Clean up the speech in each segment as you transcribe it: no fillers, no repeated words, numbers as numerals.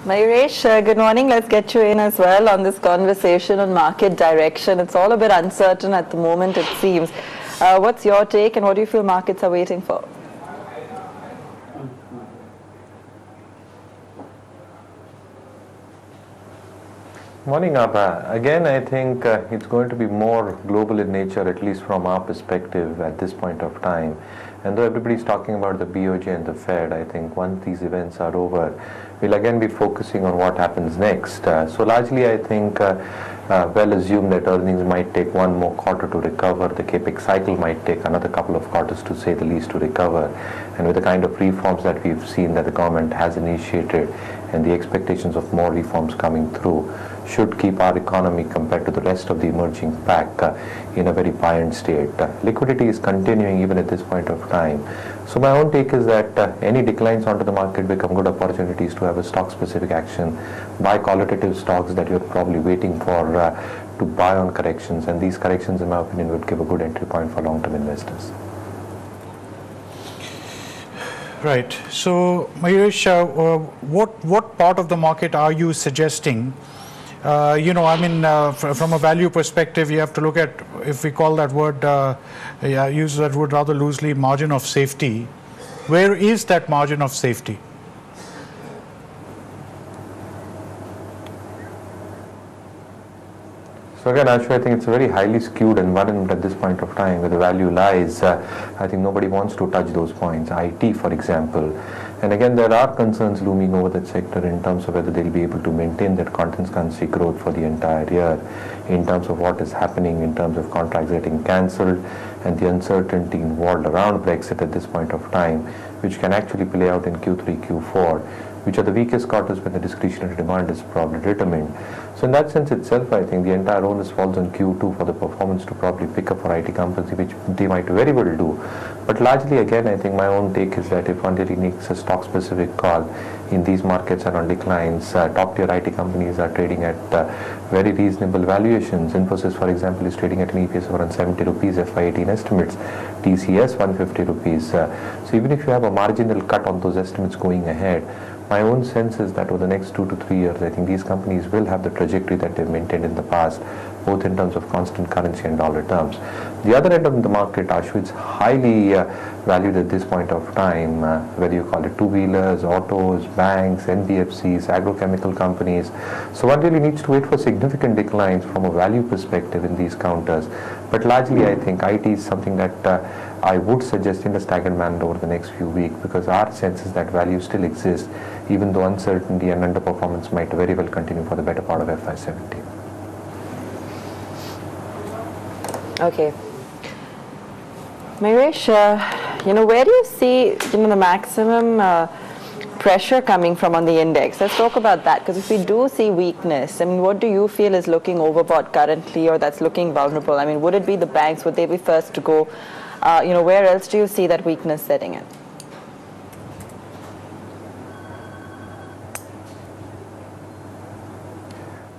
Mayuresh, good morning. Let's get you in as well on this conversation on market direction. It's all a bit uncertain at the moment, it seems. What's your take and what do you feel markets are waiting for? Morning, Abha. Again, I think it's going to be more global in nature, at least from our perspective at this point of time. And though everybody's talking about the BOJ and the Fed, I think once these events are over, we'll again be focusing on what happens next. So largely, I think well assumed that earnings might take one more quarter to recover. The capex cycle might take another couple of quarters, to say the least, to recover. And with the kind of reforms that we've seen that the government has initiated and the expectations of more reforms coming through, should keep our economy compared to the rest of the emerging pack in a very buoyant state. Liquidity is continuing even at this point of time. So my own take is that any declines onto the market become good opportunities to have a stock-specific action, buy qualitative stocks that you're probably waiting for to buy on corrections, and these corrections, in my opinion, would give a good entry point for long-term investors. Right. So, Mayuresh, what part of the market are you suggesting? From a value perspective, you have to look at, if we call that word, use that word rather loosely, margin of safety. Where is that margin of safety? So again, Ashu, I think it's a very highly skewed environment at this point of time where the value lies. I think nobody wants to touch those points. IT, for example. And again, there are concerns looming over that sector in terms of whether they'll be able to maintain that constant currency growth for the entire year, in terms of what is happening in terms of contracts getting cancelled and the uncertainty involved around Brexit at this point of time, which can actually play out in Q3, Q4, which are the weakest quarters when the discretionary demand is probably determined. So in that sense itself, I think the entire onus falls on Q2 for the performance to probably pick up for IT companies, which they might very well do. But largely, again, I think my own take is that if one really makes a stock-specific call in these markets are on declines, top-tier IT companies are trading at very reasonable valuations. Infosys, for example, is trading at an EPS of around 70 rupees, FY18 estimates, TCS 150 rupees. So even if you have a marginal cut on those estimates going ahead, my own sense is that over the next 2 to 3 years, I think these companies will have the trajectory that they've maintained in the past, both in terms of constant currency and dollar terms. The other end of the market, Ashu, is highly valued at this point of time, whether you call it two-wheelers, autos, banks, NBFCs, agrochemical companies. So one really needs to wait for significant declines from a value perspective in these counters. But largely, I think IT is something that I would suggest in a staggered manner over the next few weeks, because our sense is that value still exists, even though uncertainty and underperformance might very well continue for the better part of FY17. Okay. Mayuresh, where do you see, the maximum pressure coming from on the index? Let's talk about that, because if we do see weakness, I mean, what do you feel is looking overbought currently or that's looking vulnerable? I mean, would it be the banks? Would they be first to go? Where else do you see that weakness setting in?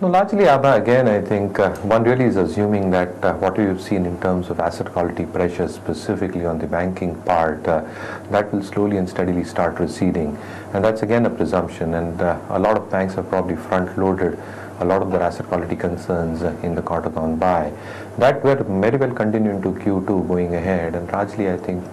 No, largely, Abha, again, I think one really is assuming that what we've seen in terms of asset quality pressures, specifically on the banking part, that will slowly and steadily start receding. And that's again a presumption. And a lot of banks have probably front-loaded a lot of their asset quality concerns in the quarter gone by. That will very well continue into Q2 going ahead, and largely I think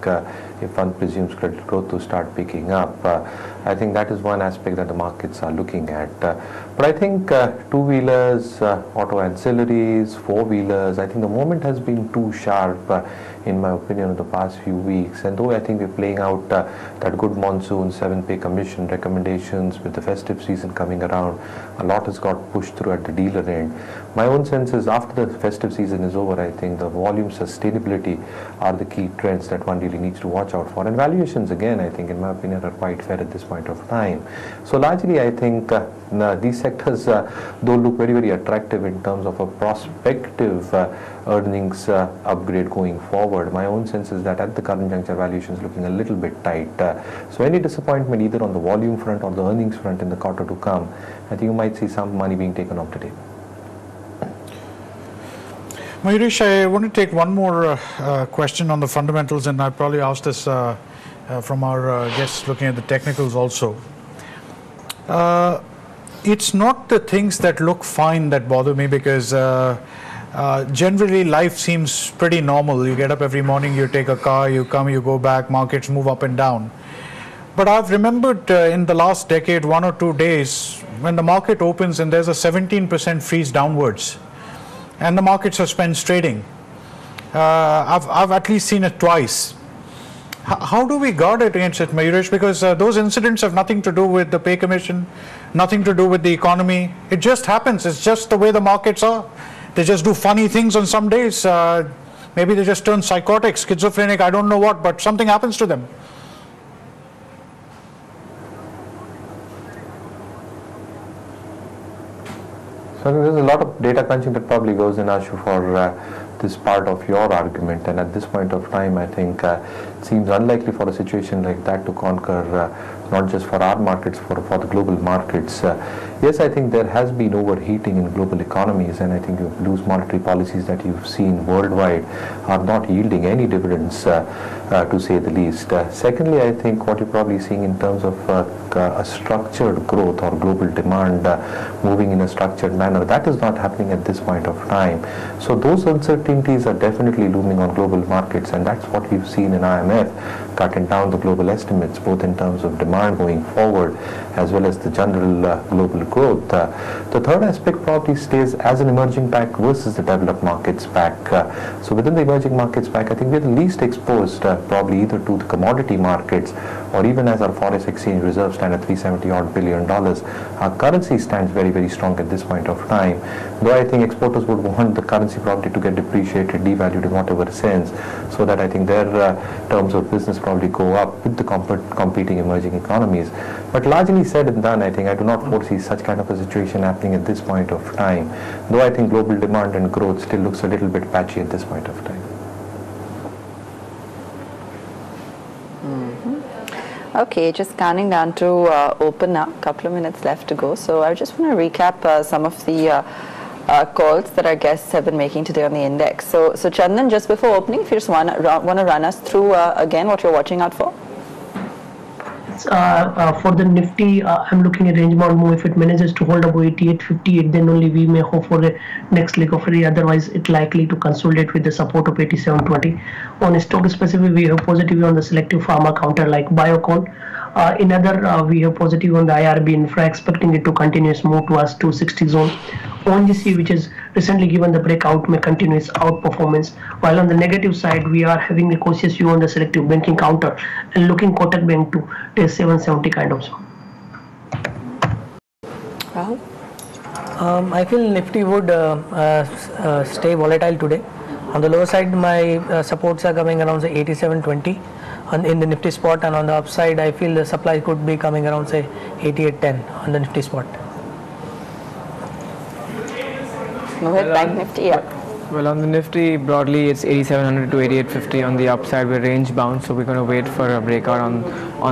if one presumes credit growth to start picking up, I think that is one aspect that the markets are looking at. But I think two-wheelers, auto ancillaries, four-wheelers, I think the moment has been too sharp in my opinion in the past few weeks. And though I think we're playing out that good monsoon, 7th pay commission recommendations with the festive season coming around, a lot has got pushed through at the dealer end. My own sense is after the festive season is over, I think the volume sustainability are the key trends that one really needs to watch out for. And valuations, again, I think in my opinion are quite fair at this point of time. So largely I think these sectors though look very, very attractive in terms of a prospective earnings upgrade going forward. My own sense is that at the current juncture, valuations looking a little bit tight. So any disappointment either on the volume front or the earnings front in the quarter to come, I think you might see some money being taken off the table. Mayuresh, I want to take one more question on the fundamentals, and I probably asked this from our guests looking at the technicals also. it's not the things that look fine that bother me, because generally life seems pretty normal. You get up every morning, you take a car, you come, you go back, markets move up and down. But I've remembered in the last decade, 1 or 2 days, when the market opens and there's a 17% freeze downwards, and the market suspends trading. I've at least seen it twice. How do we guard against it, Mayuresh? Because those incidents have nothing to do with the pay commission, nothing to do with the economy. It just happens. It's just the way the markets are. They just do funny things on some days. Maybe they just turn psychotic, schizophrenic, I don't know what, but something happens to them. So I think there's a lot of data crunching that probably goes in, Ashu, for this part of your argument, and at this point of time I think it seems unlikely for a situation like that to conquer not just for our markets, for the global markets. Yes, I think there has been overheating in global economies, and I think loose monetary policies that you've seen worldwide are not yielding any dividends, to say the least. Secondly, I think what you're probably seeing in terms of a structured growth or global demand moving in a structured manner, that is not happening at this point of time. So those uncertainties are definitely looming on global markets, and that's what we've seen in IMF cutting down the global estimates, both in terms of demand going forward as well as the general global growth. The third aspect probably stays as an emerging pack versus the developed markets pack. So within the emerging markets pack, I think we're the least exposed probably either to the commodity markets, or even as our foreign exchange reserves stand at $370 odd billion, our currency stands very, very strong at this point of time. Though I think exporters would want the currency probably to get depreciated, devalued in whatever sense, so that I think their terms of business probably go up with the competing emerging economies. But largely said and done, I think I do not foresee such kind of a situation happening at this point of time, though I think global demand and growth still looks a little bit patchy at this point of time. Okay, just scanning down to open now, couple of minutes left to go. So I just want to recap some of the calls that our guests have been making today on the index. So Chandan, just before opening, if you just want to run us through again what you're watching out for. For the Nifty, I'm looking at range bound move. If it manages to hold above 88.58, then only we may hope for the next leg of rally. Otherwise, it's likely to consolidate with the support of 87.20. On stock specific, we have positive on the selective pharma counter like Biocon. In other, we have positive on the IRB infra, expecting it to continuous move towards 260 zone. ONGC, which is recently given the breakout, may continue its outperformance. While on the negative side, we are having a cautious view on the selective banking counter and looking Kotak Bank to test 770 kind of zone. Rahul? I feel Nifty would stay volatile today. On the lower side, my supports are coming around say 87.20 in the Nifty spot, and on the upside, I feel the supply could be coming around say 88.10 on the Nifty spot. Mohit, Bank Nifty, yeah. Well, on the Nifty, broadly, it's 8700 to 8850 on the upside. We're range bound, so we're going to wait for a breakout on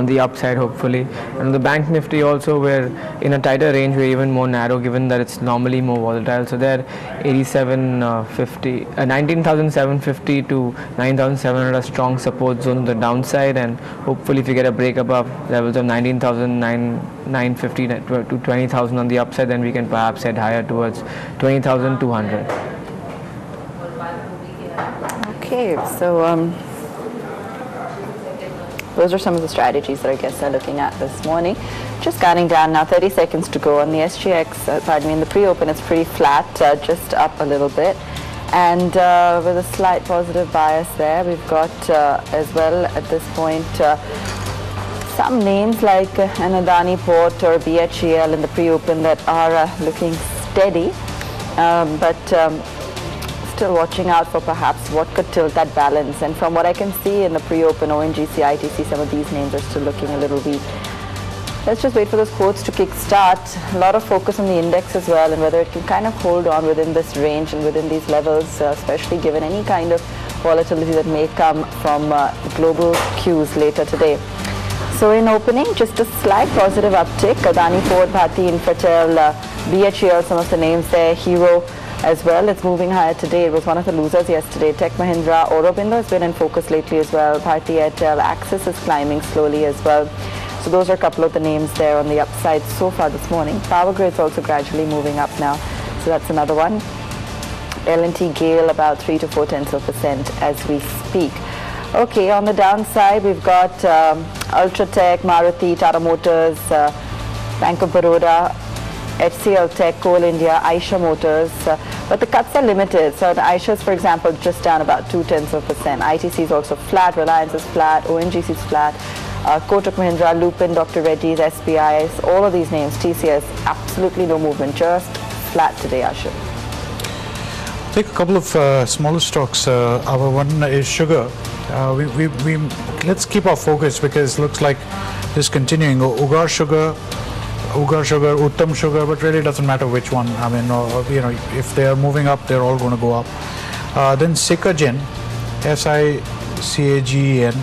the upside, hopefully. And on the Bank Nifty also, we're in a tighter range. We're even more narrow, given that it's normally more volatile. So they're 19,750 to 9,700 are strong support zone on the downside, and hopefully if you get a break above levels of 19,950 to 20,000 on the upside, then we can perhaps head higher towards 20,200. Okay, so those are some of the strategies that our guests are looking at this morning. Just scanning down now, 30 seconds to go on the SGX. Pardon me, in the pre-open it's pretty flat, just up a little bit. And with a slight positive bias there, we've got as well at this point some names like an Adani Port or BHEL in the pre-open that are looking steady, but still watching out for perhaps what could tilt that balance. And from what I can see in the pre-open, ONGC, ITC, some of these names are still looking a little weak. Let's just wait for those quotes to kick-start. A lot of focus on the index as well, and whether it can kind of hold on within this range and within these levels, especially given any kind of volatility that may come from global cues later today. So in opening, just a slight positive uptick. Adani Port, Bharti Infratel, BHEL, some of the names there, Hero as well. It's moving higher today. It was one of the losers yesterday. Tech Mahindra, Aurobindo has been in focus lately as well. Bharti Airtel, Axis is climbing slowly as well. So those are a couple of the names there on the upside so far this morning. Power Grid's also gradually moving up now. So that's another one. L&T Gale about 3 to 4% as we speak. Okay, on the downside, we've got Ultratech, Maruti, Tata Motors, Bank of Baroda, HCL Tech, Coal India, Eicher Motors, but the cuts are limited. So the Eicher's, for example, just down about 0.2%. ITC is also flat, Reliance is flat, ONGC is flat, Kotak Mahindra, Lupin, Dr. Reddy's, SBI's, all of these names, TCS, absolutely no movement, just flat today, Ashok. Take a couple of smaller stocks. Our one is sugar. Let's keep our focus because it looks like this continuing. Ugar Sugar, Uttam Sugar, but really doesn't matter which one. I mean, if they are moving up, they're all going to go up. Then Sikagen, SICAGEN.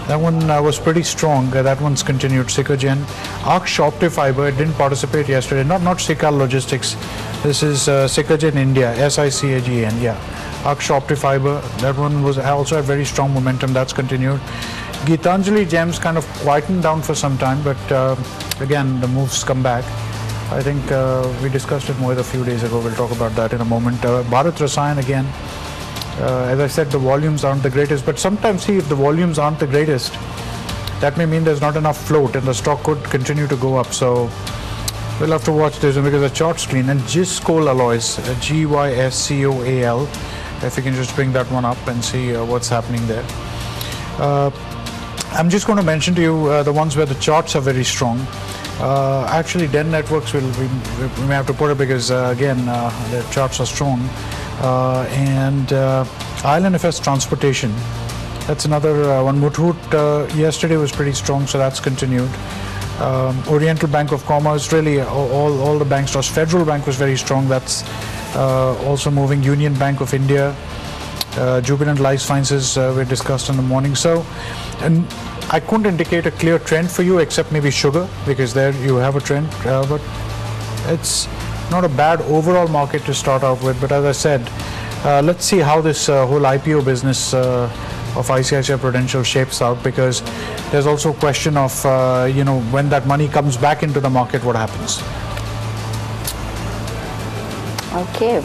That one was pretty strong. That one's continued. Sikagen. Aksh Optifiber didn't participate yesterday. Not Sikal Logistics. This is Sikagen India. SICAGEN. Yeah. Aksh Optifiber. That one was also had very strong momentum. That's continued. Geetanjali Gems kind of quietened down for some time, but again the moves come back. I think we discussed it more a few days ago. We'll talk about that in a moment. Bharat Rasayan again. As I said, the volumes aren't the greatest, but sometimes see if the volumes aren't the greatest, that may mean there's not enough float and the stock could continue to go up. So we'll have to watch this because the chart's clean. And Giscoal Alloys, GYSCOAL, if you can just bring that one up and see what's happening there. I'm just going to mention to you the ones where the charts are very strong. Actually, Den Networks we may have to put it because again the charts are strong. And IL&FS Transportation, that's another one. Muthoot yesterday was pretty strong, so that's continued. Oriental Bank of Commerce, really all the bank stocks. Federal Bank was very strong, that's also moving. Union Bank of India, Jubilant Life Sciences we discussed in the morning. So, and I couldn't indicate a clear trend for you except maybe sugar, because there you have a trend, but it's not a bad overall market to start out with. But as I said, let's see how this whole IPO business of ICICI Prudential shapes out, because there's also a question of when that money comes back into the market, what happens. Okay.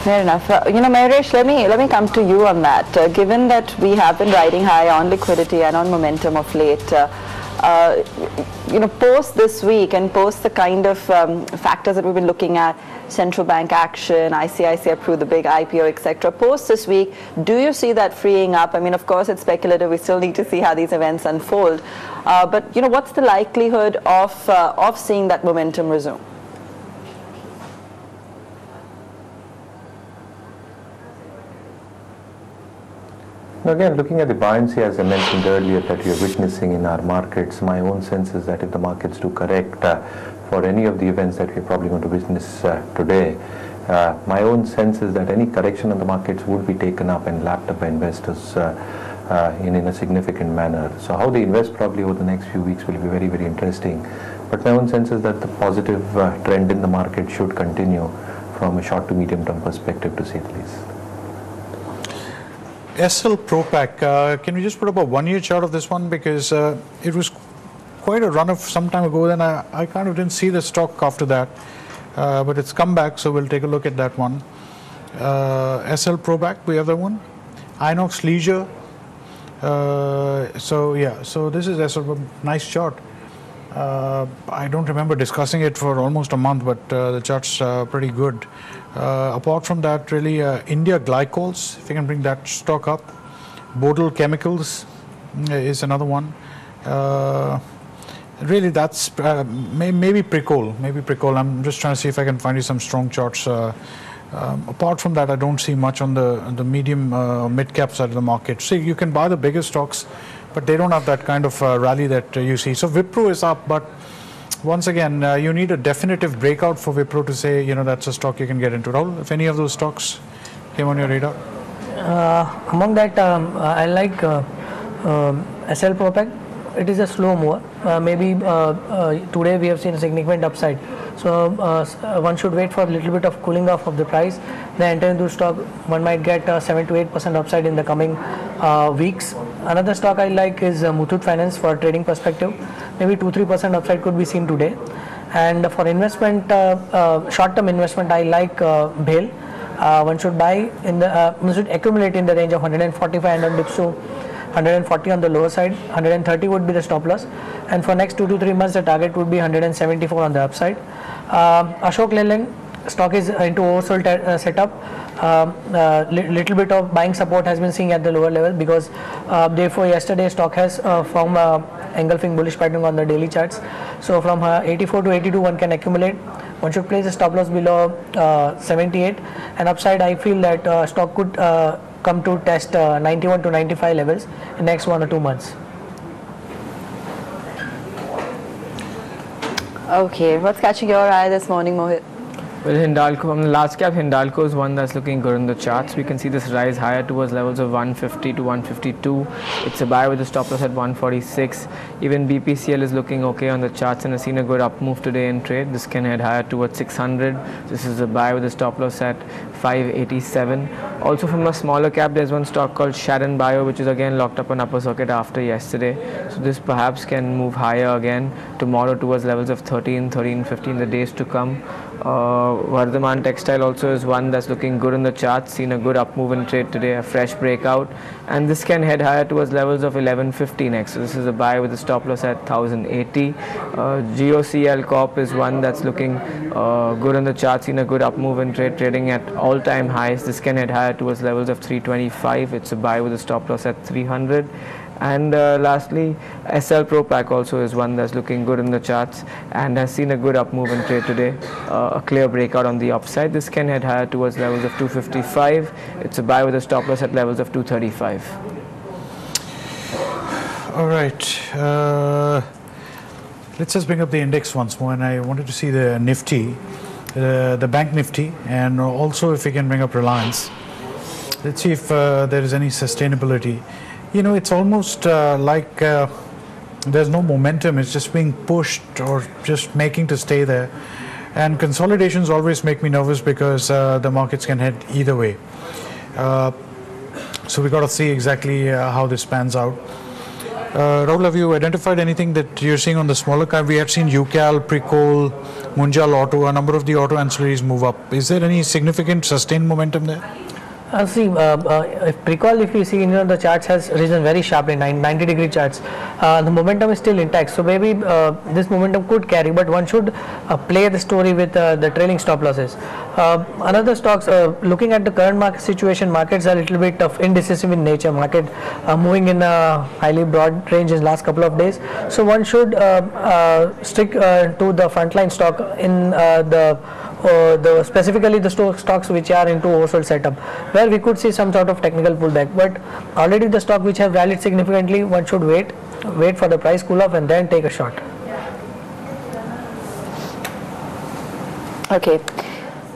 Fair enough. Mayuresh, let me come to you on that. Given that we have been riding high on liquidity and on momentum of late, post this week and post the kind of factors that we've been looking at, central bank action, ICICI approved the big IPO, etc. Post this week, do you see that freeing up? I mean, of course, it's speculative. We still need to see how these events unfold. But what's the likelihood of seeing that momentum resume? Again, looking at the buoyancy, as I mentioned earlier, that we are witnessing in our markets, my own sense is that if the markets do correct for any of the events that we're probably going to witness today, my own sense is that any correction in the markets would be taken up and lapped up by investors in a significant manner. So how they invest probably over the next few weeks will be very, very interesting. But my own sense is that the positive trend in the market should continue from a short to medium term perspective, to say the least. SL Propack, can we just put up a 1 year chart of this one, because it was quite a run of some time ago, then I kind of didn't see the stock after that, but it's come back, so we'll take a look at that one. SL Propack, the other one. Inox Leisure, so this is SL, nice chart. I don't remember discussing it for almost a month, but the chart's pretty good. Apart from that, really, India Glycols, if you can bring that stock up. Bodil Chemicals is another one. Really, that's maybe Pricol. I'm just trying to see if I can find you some strong charts. Apart from that, I don't see much on the medium mid-cap side of the market. See, you can buy the bigger stocks, but they don't have that kind of rally that you see. So Wipro is up, but once again, you need a definitive breakout for Wipro to say, that's a stock you can get into. Rahul, if any of those stocks came on your radar? Among that, I like SL Propack. It is a slow mover. Maybe today we have seen a significant upside. So one should wait for a little bit of cooling off of the price. Then enter into stock. One might get 7 to 8% upside in the coming weeks. Another stock I like is Muthoot Finance for trading perspective. Maybe 2-3% upside could be seen today. And for investment, short-term investment, I like BHEL. One should buy in the one should accumulate in the range of 145 dips to 140 on the lower side. 130 would be the stop loss, and for next 2 to 3 months the target would be 174 on the upside. Ashok Leyland stock is into oversold setup. Little bit of buying support has been seen at the lower level because therefore yesterday stock has formed engulfing bullish pattern on the daily charts. So from 84 to 82 one can accumulate. One should place a stop loss below 78, and upside I feel that stock could come to test 91 to 95 levels in next 1 or 2 months. Okay, what's catching your eye this morning, Mohit? Well, Hindalco, from the large cap, Hindalco is one that's looking good in the charts. We can see this rise higher towards levels of 150 to 152. It's a buy with a stop loss at 146. Even BPCL is looking okay on the charts and has seen a good up move today in trade. This can head higher towards 600. This is a buy with a stop loss at 587. Also from a smaller cap, there's one stock called Sharon Bio, which is again locked up on upper circuit after yesterday. So this perhaps can move higher again tomorrow towards levels of 13.50 in the days to come. Vardhaman Textile also is one that's looking good in the charts, seen a good up move in trade today, a fresh breakout, and this can head higher towards levels of 1150 next. So this is a buy with a stop loss at 1080. GOCL Corp is one that's looking good in the charts, seen a good up move in trade, trading at all-time highs. This can head higher towards levels of 325. It's a buy with a stop loss at 300. And lastly, SL Propack also is one that's looking good in the charts and has seen a good up move in trade today, a clear breakout on the upside. This can head higher towards levels of 255. It's a buy with a stop loss at levels of 235. All right. Let's just bring up the index once more, and I wanted to see the Nifty, the Bank Nifty, and also if we can bring up Reliance. Let's see if there is any sustainability. You know, it's almost like there's no momentum. It's just being pushed or just making to stay there. And consolidations always make me nervous because the markets can head either way. So we got to see exactly how this pans out. Rahul, have you identified anything that you're seeing on the smaller cap? We have seen UCAL, Precol, Munjal Auto, a number of the auto ancillaries move up. Is there any significant sustained momentum there? See, if Precol, if you see, the charts has risen very sharply, 90-degree charts. The momentum is still intact, so maybe this momentum could carry, but one should play the story with the trailing stop losses. Another stocks, looking at the current market situation, markets are a little bit of indecisive in nature. Market moving in a highly broad range in last couple of days, so one should stick to the frontline stock in specifically the stocks which are into oversold setup, where we could see some sort of technical pullback. But already the stock which have rallied significantly, one should wait for the price cool off and then take a shot. Okay.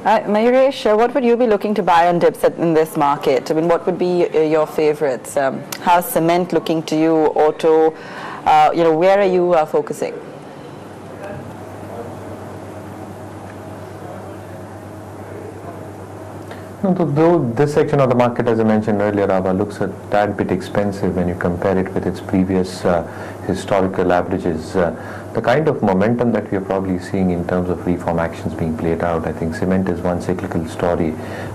Mayuresh, what would you be looking to buy on dips in this market? I mean, what would be your favorites? How's cement looking to you? Auto? Where are you focusing? Though this section of the market, as I mentioned earlier, Abha, looks a tad bit expensive when you compare it with its previous historical averages. The kind of momentum that we are probably seeing in terms of reform actions being played out, I think cement is one cyclical story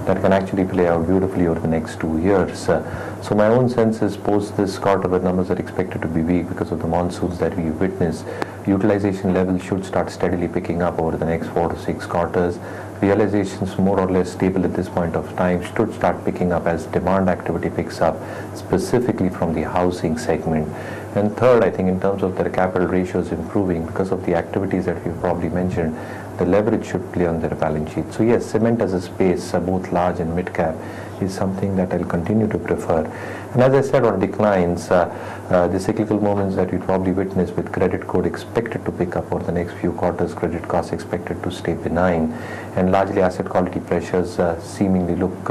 that can actually play out beautifully over the next 2 years. So my own sense is post this quarter where numbers are expected to be weak because of the monsoons that we witnessed, utilization levels should start steadily picking up over the next 4 to 6 quarters. Realizations more or less stable at this point of time should start picking up as demand activity picks up, specifically from the housing segment. And third, I think in terms of their capital ratios improving because of the activities that we've probably mentioned, the leverage should play on their balance sheet. So yes, cement as a space, both large and mid cap, is something that I'll continue to prefer. And as I said on declines, the cyclical moments that we probably witness with credit code expected to pick up over the next few quarters, credit costs expected to stay benign, and largely asset quality pressures seemingly look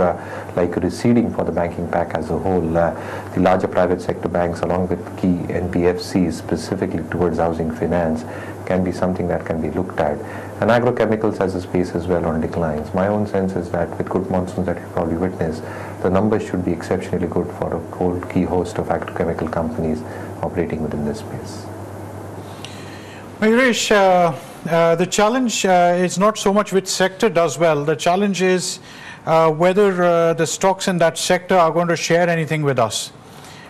like receding for the banking pack as a whole. The larger private sector banks along with key NBFCs specifically towards housing finance can be something that can be looked at. And agrochemicals as a space as well on declines. My own sense is that with good monsoons that we probably witness, the numbers should be exceptionally good for a whole key host of agrochemical companies operating within this space. Mayuresh, the challenge is not so much which sector does well. The challenge is whether the stocks in that sector are going to share anything with us.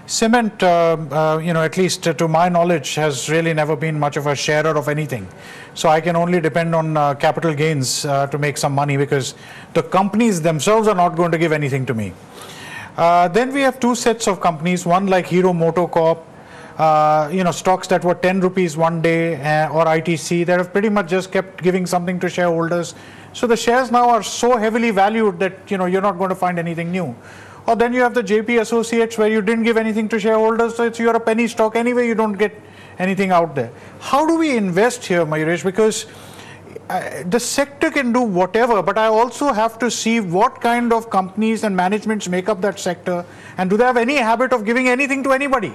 Cement, at least to my knowledge, has really never been much of a sharer of anything. So I can only depend on capital gains to make some money, because the companies themselves are not going to give anything to me. Then we have two sets of companies, one like Hero MotoCorp, stocks that were 10 rupees one day, or ITC, that have pretty much just kept giving something to shareholders. So the shares now are so heavily valued that you're not going to find anything new. Or then you have the JP Associates, where you didn't give anything to shareholders, so you're a penny stock anyway, you don't get anything out there. How do we invest here, Mayuresh? Because the sector can do whatever, but I also have to see what kind of companies and managements make up that sector, and do they have any habit of giving anything to anybody?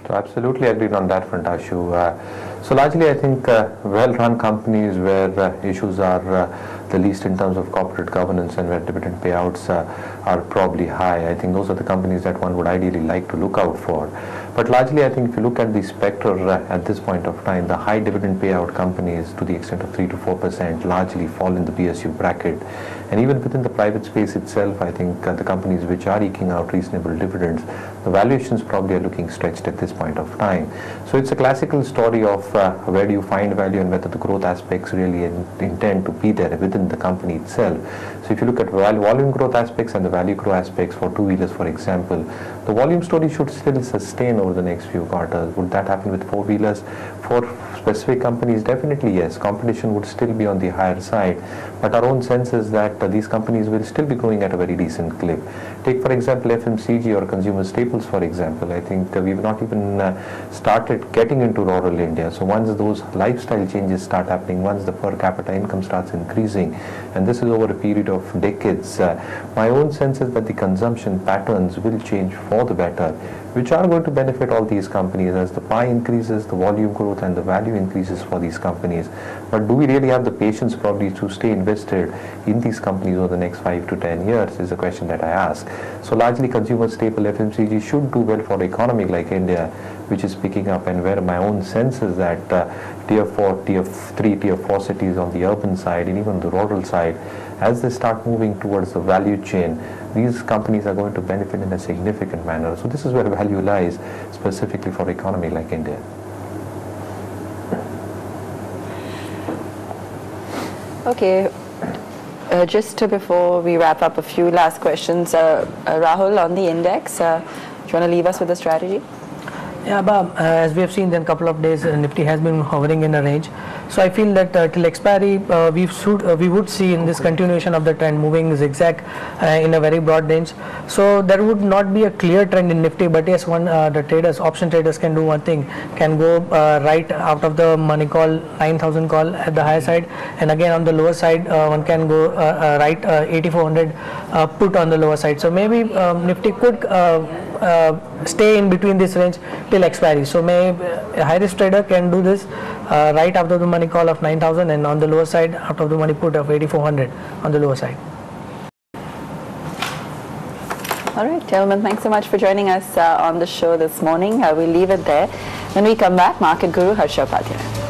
So absolutely agreed on that front, Ashu. So largely I think well-run companies where issues are the least in terms of corporate governance and where dividend payouts are probably high, I think those are the companies that one would ideally like to look out for. But largely I think if you look at the spectre at this point of time, the high dividend payout companies to the extent of 3 to 4% largely fall in the PSU bracket. And even within the private space itself, I think the companies which are eking out reasonable dividends, the valuations probably are looking stretched at this point of time. So it's a classical story of where do you find value and whether the growth aspects really intend to be there within the company itself. So if you look at volume growth aspects and the value growth aspects for two-wheelers, for example, the volume story should still sustain over the next few quarters. Would that happen with four-wheelers? For specific companies, definitely yes. Competition would still be on the higher side, but our own sense is that these companies will still be growing at a very decent clip. Take for example FMCG or consumer staples, for example. I think we've not even started getting into rural India. So once those lifestyle changes start happening, once the per capita income starts increasing, and this is over a period of decades, my own sense is that the consumption patterns will change for the better, which are going to benefit all these companies as the pie increases, the volume growth and the value increases for these companies. But do we really have the patience probably to stay invested in these companies over the next 5 to 10 years is the question that I ask. So largely consumer staple FMCG should do well for an economy like India, which is picking up, and where my own sense is that tier 4, tier 3, tier 4 cities on the urban side and even the rural side, as they start moving towards the value chain, these companies are going to benefit in a significant manner. So this is where value lies specifically for an economy like India. Okay, just before we wrap up, a few last questions. Rahul, on the index, do you want to leave us with a strategy? Yeah, but as we have seen in a couple of days, Nifty has been hovering in a range. So I feel that till expiry, we would see in this continuation of the trend moving zigzag in a very broad range. So there would not be a clear trend in Nifty, but yes, the traders, option traders can do one thing, can go right out of the money call, 9,000 call at the higher side, and again on the lower side, one can go right 8,400 put on the lower side. So maybe Nifty could stay in between this range till expiry. So a high risk trader can do this right after the money call of 9,000 and on the lower side out of the money put of 8,400 on the lower side. All right, gentlemen, thanks so much for joining us on the show this morning. We'll leave it there. When we come back, Market Guru Harsha Upadhyay.